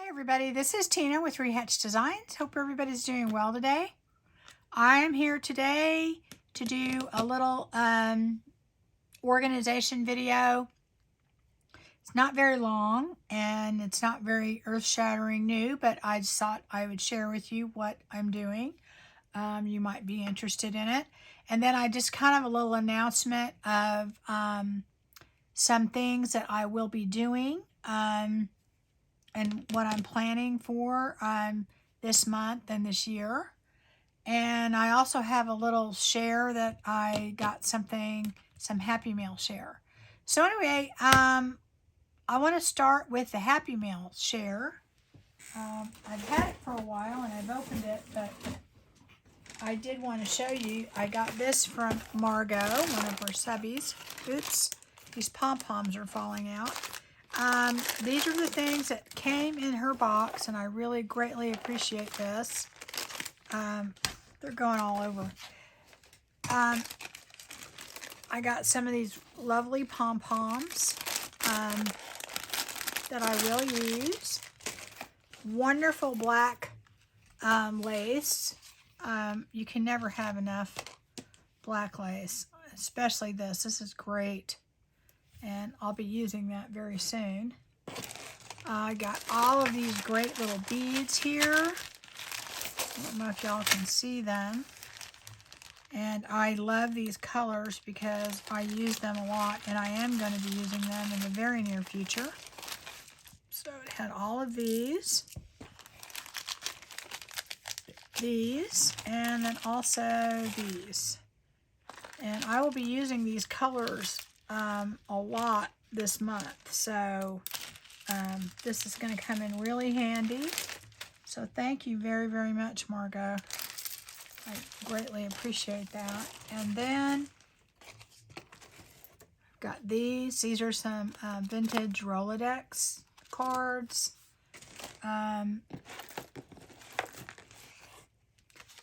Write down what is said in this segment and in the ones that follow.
Hi everybody, this is Tina with Rehatch Designs. Hope everybody's doing well today. I am here today to do a little organization video. It's not very long and it's not very earth-shattering new, but I just thought I would share with you what I'm doing. You might be interested in it. And then I just kind of a little announcement of some things that I will be doing. And what I'm planning for this month and this year. And I also have a little share that I got some Happy Meal share. So anyway, I want to start with the Happy Meal share. I've had it for a while and I've opened it, but I did want to show you. I got this from Margot, one of our subbies. Oops, these pom-poms are falling out. These are the things that came in her box, and I really greatly appreciate this. They're going all over. I got some of these lovely pom-poms that I will use. Wonderful black lace. You can never have enough black lace, especially this. This is great. And I'll be using that very soon. I got all of these great little beads here. I don't know if y'all can see them. And I love these colors because I use them a lot, and I am going to be using them in the very near future. So it had all of these, and then also these. And I will be using these colors a lot this month, so this is going to come in really handy. So thank you very, very much, Margot. I greatly appreciate that. And then got these. These are some vintage Rolodex cards.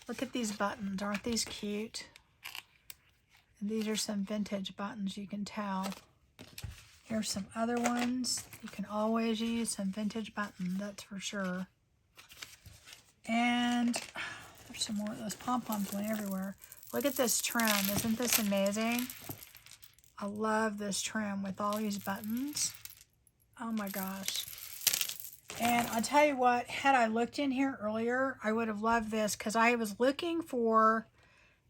Look at these buttons. Aren't these cute? And these are some vintage buttons, you can tell. Here's some other ones. You can always use some vintage buttons, that's for sure. And there's some more of those pom-poms went everywhere. Look at this trim. Isn't this amazing? I love this trim with all these buttons. Oh my gosh. And I'll tell you what, had I looked in here earlier, I would have loved this because I was looking for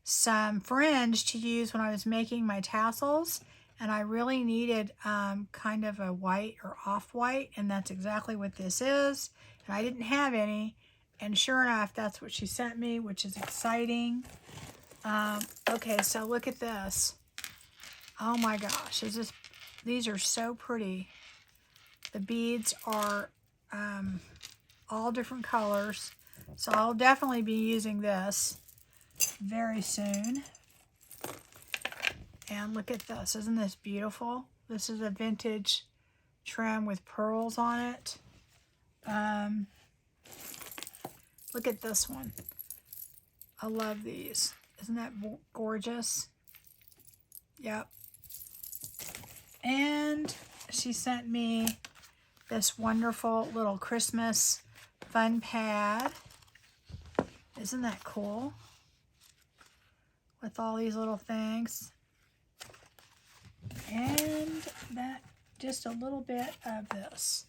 some fringe to use when I was making my tassels, and I really needed kind of a white or off-white, and that's exactly what this is. And I didn't have any, and sure enough, that's what she sent me, which is exciting. Okay, so look at this. Oh my gosh, these are so pretty. The beads are all different colors, so I'll definitely be using this very soon. And look at this. Isn't this beautiful? This is a vintage trim with pearls on it. Look at this one. I love these. Isn't that gorgeous? Yep. And she sent me this wonderful little Christmas fun pad. Isn't that cool? With all these little things. And that, just a little bit of this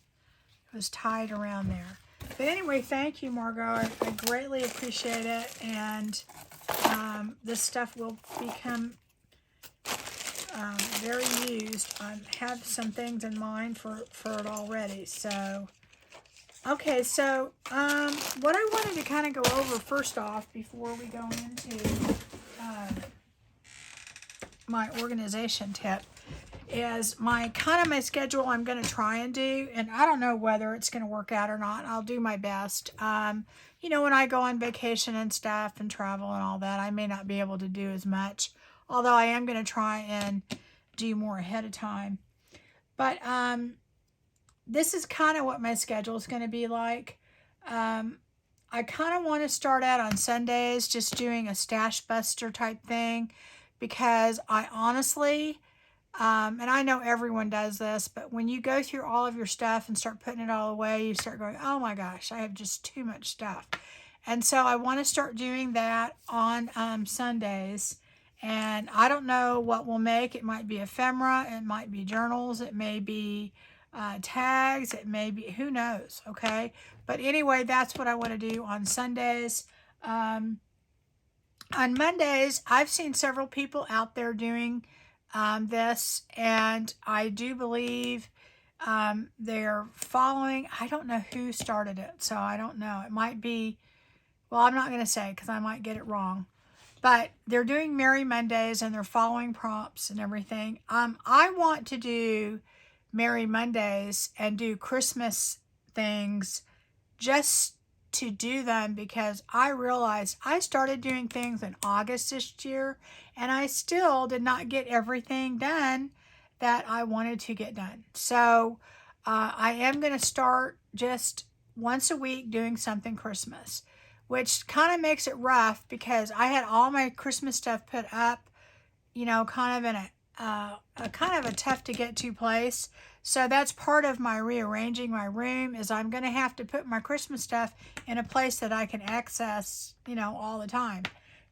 was tied around there. But anyway, thank you, Margot. I greatly appreciate it. And this stuff will become very used. I have some things in mind for it already. So, okay, so what I wanted to kind of go over first off before we go into my organization tip is my schedule I'm going to try and do, and I don't know whether it's going to work out or not. I'll do my best. You know, when I go on vacation and stuff and travel and all that, I may not be able to do as much, although I am going to try and do more ahead of time. But this is kind of what my schedule is going to be like. I kind of want to start out on Sundays just doing a stash buster type thing, because I honestly And I know everyone does this, but when you go through all of your stuff and start putting it all away, you start going, oh my gosh, I have just too much stuff. And so I want to start doing that on Sundays. And I don't know what we'll make. It might be ephemera. It might be journals. It may be tags. It may be, who knows, okay? But anyway, that's what I want to do on Sundays. On Mondays, I've seen several people out there doing this, and I do believe they're following. I don't know who started it, so I don't know. It might be, well, I'm not going to say because I might get it wrong. But they're doing Merry Mondays and they're following prompts and everything. I want to do Merry Mondays and do Christmas things just to do them because I realized I started doing things in August this year and I still did not get everything done that I wanted to get done. So I am going to start just once a week doing something Christmas, which kind of makes it rough because I had all my Christmas stuff put up, you know, kind of in a kind of a tough to get to place. So that's part of my rearranging my room is I'm going to have to put my Christmas stuff in a place that I can access, you know, all the time.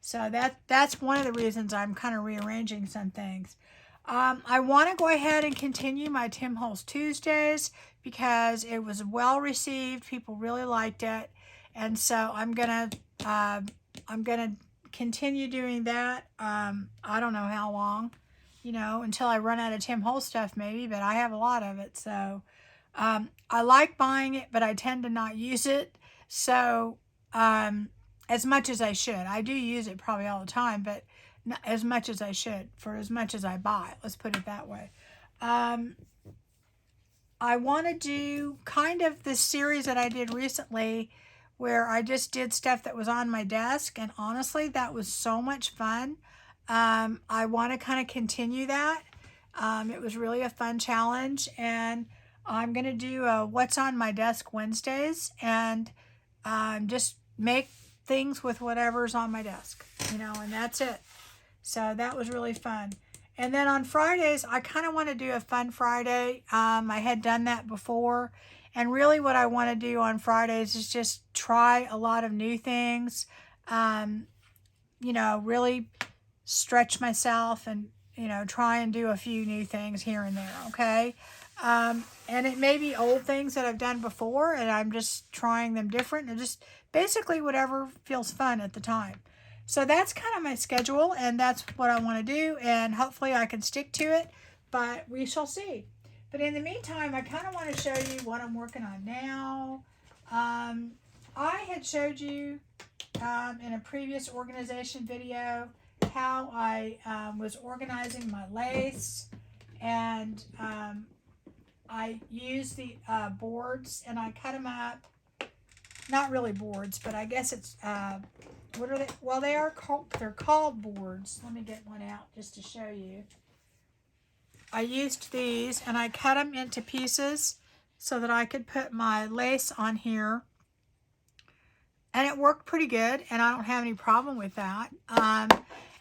So that's one of the reasons I'm kind of rearranging some things. I want to go ahead and continue my Tim Holtz Tuesdays because it was well received. People really liked it. And so I'm gonna continue doing that. I don't know how long, you know, until I run out of Tim Holtz stuff maybe, but I have a lot of it. So I like buying it, but I tend to not use it. So as much as I should. I do use it probably all the time, but not as much as I should for as much as I buy. Let's put it that way. I want to do kind of this series that I did recently where I just did stuff that was on my desk. And honestly, that was so much fun. I want to kind of continue that. It was really a fun challenge. And I'm going to do What's on My Desk Wednesdays and just make things with whatever's on my desk, you know, and that's it. So that was really fun. And then on Fridays, I kind of want to do a fun Friday. I had done that before. And really what I want to do on Fridays is just try a lot of new things, you know, really stretch myself and, you know, try and do a few new things here and there, okay? And it may be old things that I've done before and I'm just trying them different and just basically whatever feels fun at the time. So that's kind of my schedule and that's what I want to do and hopefully I can stick to it, but we shall see. But in the meantime, I kind of want to show you what I'm working on now. I had showed you in a previous organization video how I was organizing my lace. And I used the boards and I cut them up. Not really boards, but I guess it's, what are they? Well, they're called boards. Let me get one out just to show you. I used these and I cut them into pieces so that I could put my lace on here. And it worked pretty good and I don't have any problem with that.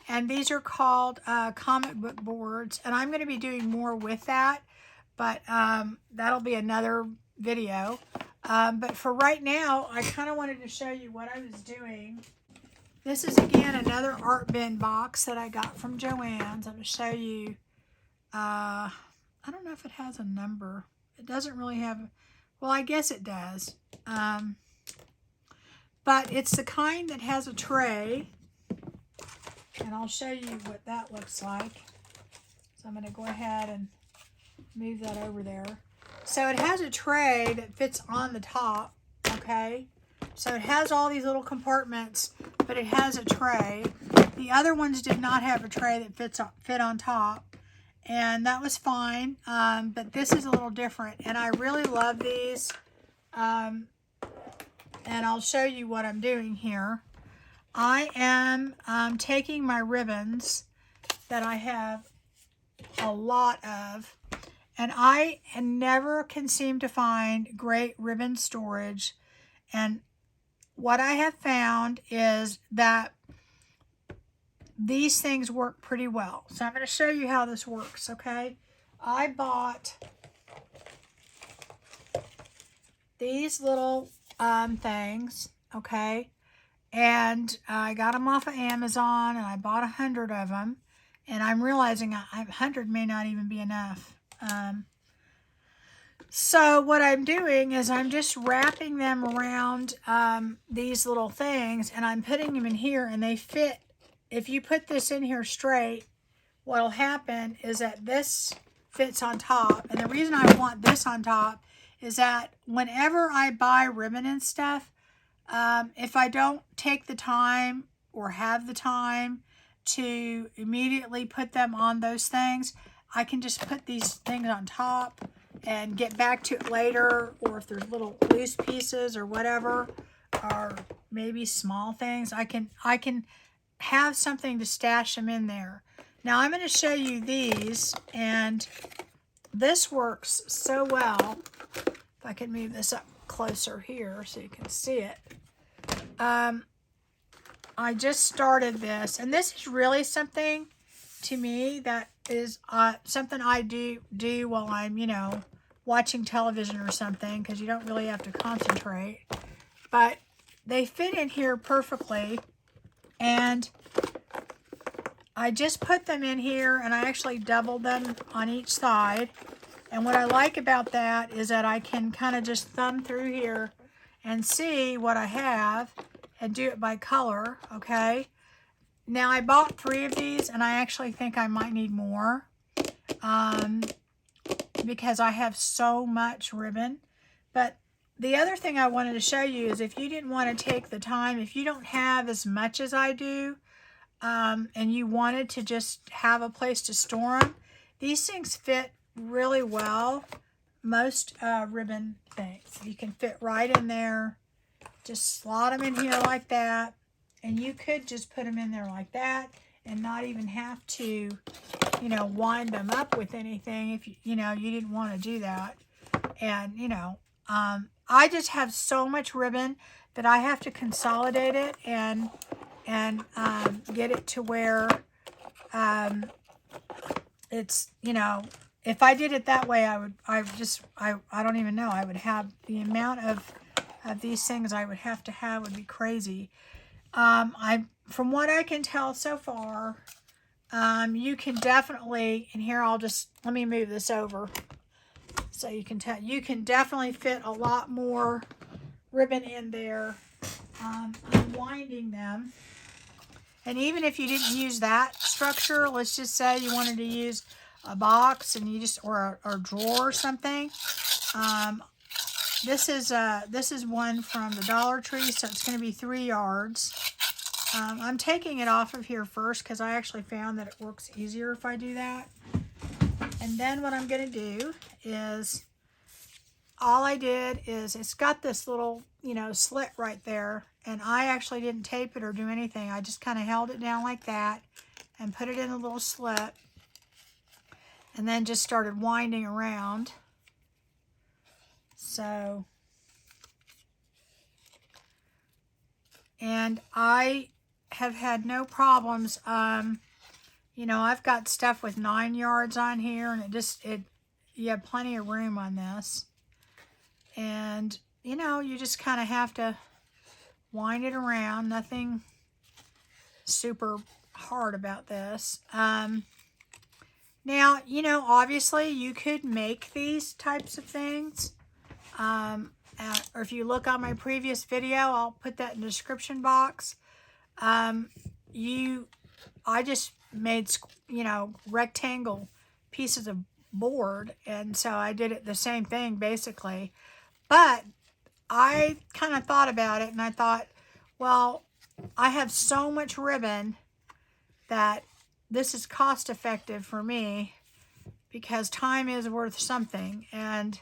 And these are called comic book boards. And I'm going to be doing more with that. But that'll be another video. But for right now, I kind of wanted to show you what I was doing. This is, again, another art bin box that I got from Joann's. I'm going to show you. I don't know if it has a number. It doesn't really have, well, I guess it does. But it's the kind that has a tray. And I'll show you what that looks like. So I'm going to go ahead and move that over there. So it has a tray that fits on the top, okay? So it has all these little compartments, but it has a tray. The other ones did not have a tray that fit on top. And that was fine, but this is a little different. And I really love these. And I'll show you what I'm doing here. I am taking my ribbons that I have a lot of. And I never can seem to find great ribbon storage. And what I have found is that these things work pretty well. So I'm going to show you how this works, okay? I bought these little things, okay? And I got them off of Amazon, and I bought 100 of them. And I'm realizing 100 may not even be enough. So what I'm doing is I'm just wrapping them around these little things, and I'm putting them in here, and they fit. If you put this in here straight, what'll happen is that this fits on top. And the reason I want this on top is that whenever I buy ribbon and stuff, if I don't take the time or have the time to immediately put them on those things, I can just put these things on top and get back to it later, or if there's little loose pieces or whatever, or maybe small things, I can have something to stash them in there. Now I'm going to show you these, and this works so well. If I can move this up closer here so you can see it. I just started this, and this is really something to me that is something I do while I'm, you know, watching television or something, because you don't really have to concentrate. But they fit in here perfectly, and I just put them in here, and I actually doubled them on each side. And what I like about that is that I can kind of just thumb through here and see what I have and do it by color, okay? Now, I bought 3 of these, and I actually think I might need more because I have so much ribbon. But the other thing I wanted to show you is if you didn't want to take the time, if you don't have as much as I do, and you wanted to just have a place to store them, these things fit really well. Most ribbon things, you can fit right in there. Just slot them in here like that, and you could just put them in there like that and not even have to, you know, wind them up with anything if you know, you didn't want to do that. And, you know, I just have so much ribbon that I have to consolidate it and get it to where it's, you know, if I did it that way, I don't even know. I would have the amount of these things I would have to have would be crazy. From what I can tell so far, you can definitely, and here let me move this over so you can tell, you can definitely fit a lot more ribbon in there. I'm winding them. And even if you didn't use that structure, let's just say you wanted to use a box and you just, or a drawer or something. This is one from the Dollar Tree, so it's going to be 3 yards. I'm taking it off of here first because I actually found that it works easier if I do that. And then what I'm going to do is, all I did is, it's got this little, you know, slit right there, and I actually didn't tape it or do anything. I just kind of held it down like that and put it in a little slit, and then just started winding around. So, and I have had no problems. You know, I've got stuff with 9 yards on here, and you have plenty of room on this. And, you know, you just kind of have to wind it around. Nothing super hard about this. Now, you know, obviously you could make these types of things. Or if you look on my previous video, I'll put that in the description box. I just made, you know, rectangle pieces of board, and so I did it the same thing basically. But I kind of thought about it, and I thought, well, I have so much ribbon that this is cost effective for me because time is worth something. And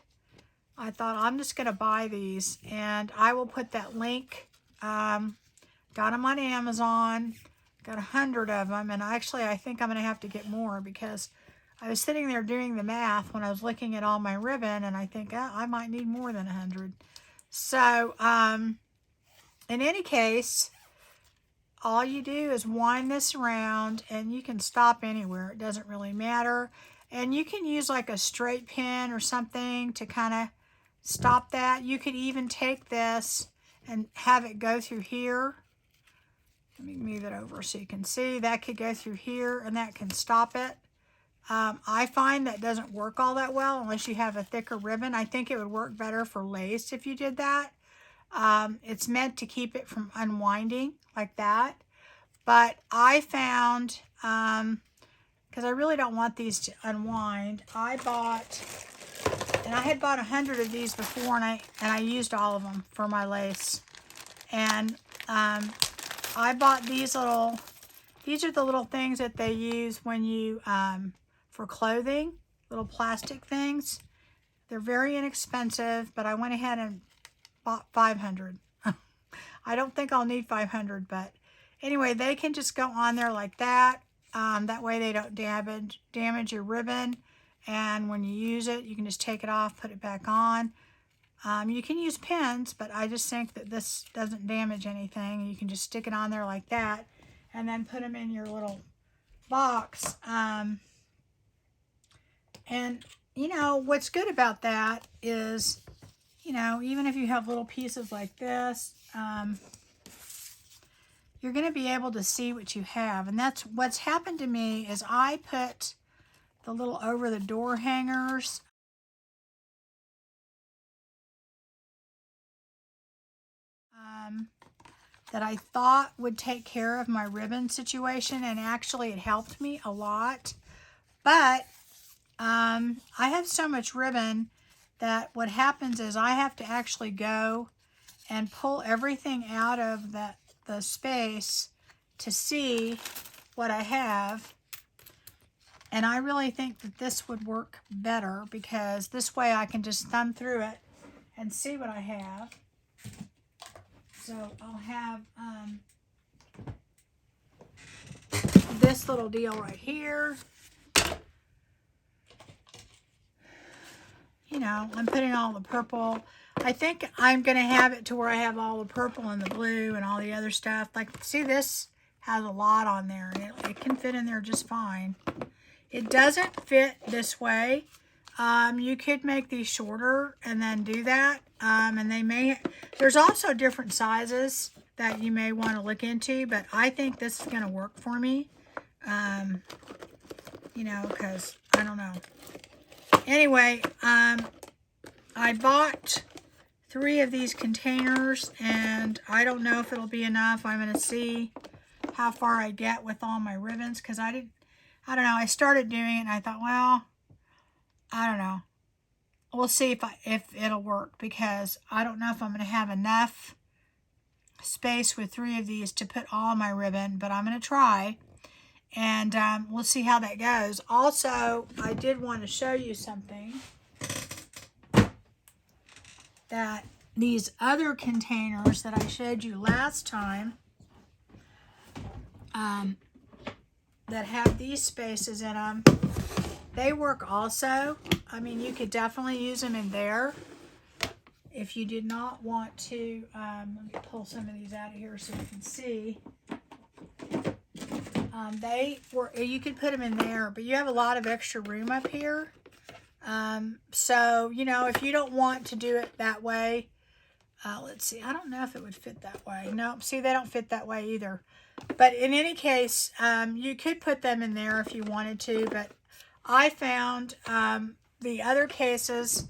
I thought, I'm just going to buy these, and I will put that link. Got them on Amazon, got 100 of them, and actually I think I'm going to have to get more because I was sitting there doing the math when I was looking at all my ribbon, and I think I might need more than 100. So, in any case, all you do is wind this around, and you can stop anywhere. It doesn't really matter. And you can use like a straight pin or something to kind of stop that. You could even take this and have it go through here. Let me move it over so you can see. That could go through here, and that can stop it. I find that doesn't work all that well unless you have a thicker ribbon. I think it would work better for lace if you did that. It's meant to keep it from unwinding like that. But I found, because I really don't want these to unwind, I bought, and I had bought 100 of these before, and I used all of them for my lace. And I bought these are the little things that they use when you, for clothing, little plastic things. They're very inexpensive, but I went ahead and bought 500. I don't think I'll need 500, but anyway, they can just go on there like that. That way they don't damage your ribbon. And when you use it, you can just take it off, put it back on. You can use pins, but I just think that this doesn't damage anything. You can just stick it on there like that and then put them in your little box. And, you know, what's good about that is, you know, even if you have little pieces like this, you're going to be able to see what you have. And that's what's happened to me is I put the little over the door hangers that I thought would take care of my ribbon situation, and actually it helped me a lot. But I have so much ribbon that what happens is I have to actually go and pull everything out of the space to see what I have. And I really think that this would work better, because this way I can just thumb through it and see what I have. So I'll have this little deal right here. You know, I'm putting all the purple. I think I'm going to have it to where I have all the purple and the blue and all the other stuff. Like, see, this has a lot on there, and it can fit in there just fine. It doesn't fit this way. You could make these shorter and then do that. And there's also different sizes that you may want to look into, but I think this is going to work for me. You know, because I don't know. Anyway, I bought 3 of these containers, and I don't know if it'll be enough. I'm going to see how far I get with all my ribbons, because I don't know. I started doing it, and I thought, well, I don't know. We'll see if it'll work, because I don't know if I'm going to have enough space with 3 of these to put all my ribbon, but I'm going to try, and we'll see how that goes. Also, I did want to show you something, that these other containers that I showed you last time, that have these spaces in them, they work also. I mean, you could definitely use them in there if you did not want to. Let me pull some of these out of here so you can see. You could put them in there, but you have a lot of extra room up here. So, you know, if you don't want to do it that way, let's see, I don't know if it would fit that way. Nope, see, they don't fit that way either. But in any case, you could put them in there if you wanted to, but I found the other cases,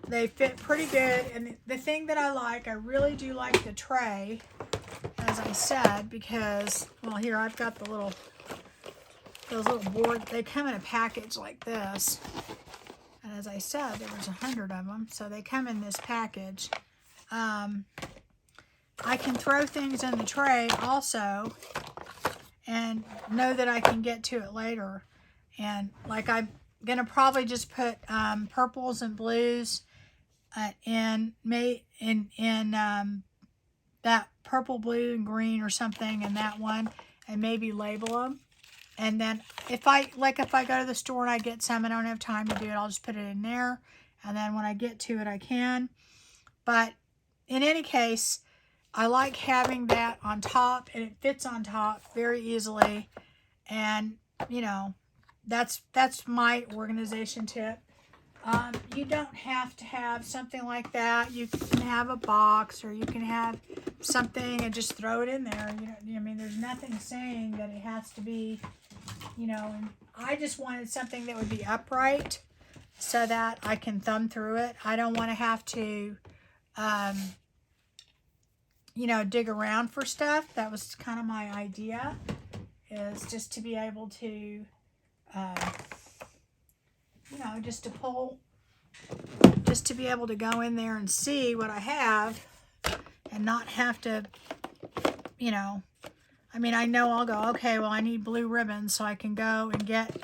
they fit pretty good. And the thing that I really do like the tray, as I said, because, well, here I've got those little boards. They come in a package like this. And as I said, there was 100 of them, so they come in this package. I can throw things in the tray also and know that I can get to it later. And like, I'm going to probably just put purples and blues in that purple, blue, and green or something in that one, and maybe label them. And then if I go to the store and I get some, I don't have time to do it, I'll just put it in there. And then when I get to it, I can. But in any case, I like having that on top, and it fits on top very easily. And, you know, that's my organization tip. You don't have to have something like that. You can have a box, or you can have something and just throw it in there. I mean, there's nothing saying that it has to be, you know, and I just wanted something that would be upright so that I can thumb through it. I don't want to have to, you know, dig around for stuff. That was kind of my idea, is just to be able to, you know, just to pull, just to be able to go in there and see what I have and not have to, you know, I mean, I know I'll go, okay, well, I need blue ribbon, so I can go and get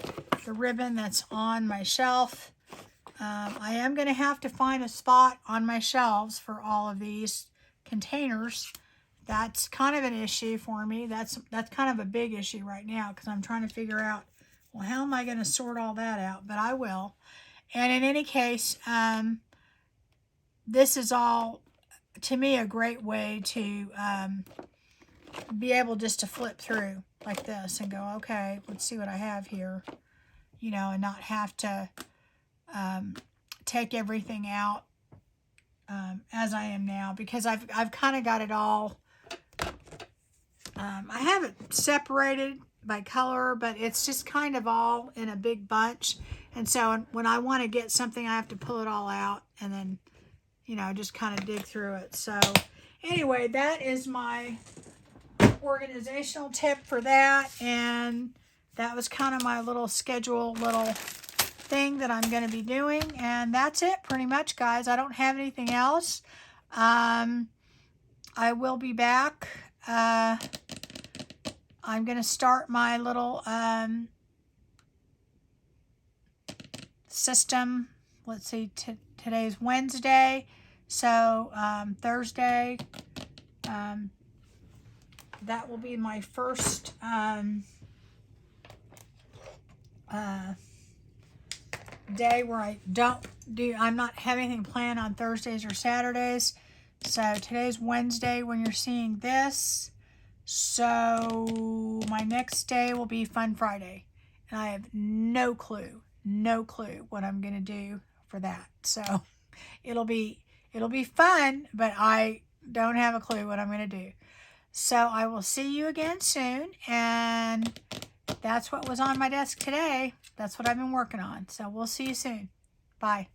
the ribbon that's on my shelf. I am going to have to find a spot on my shelves for all of these containers. That's kind of an issue for me. That's kind of a big issue right now, because I'm trying to figure out, well, how am I going to sort all that out? But I will. And in any case, this is all, to me, a great way to be able just to flip through like this and go, okay, let's see what I have here, you know, and not have to take everything out as I am now, because I've kind of got it all. I have it separated by color, but it's just kind of all in a big bunch. And so when I want to get something, I have to pull it all out and then, you know, just kind of dig through it. So anyway, that is my organizational tip for that. And that was kind of my little schedule, little thing that I'm going to be doing. And that's it pretty much, guys. I don't have anything else. I will be back. I'm going to start my little system. Let's see, today's Wednesday. So Thursday, that will be my first day where I'm not having anything planned on Thursdays or Saturdays. So today's Wednesday when you're seeing this. So my next day will be Fun Friday. And I have no clue what I'm going to do for that. So it'll be fun, but I don't have a clue what I'm going to do. So I will see you again soon. And that's what was on my desk today. That's what I've been working on. So we'll see you soon. Bye.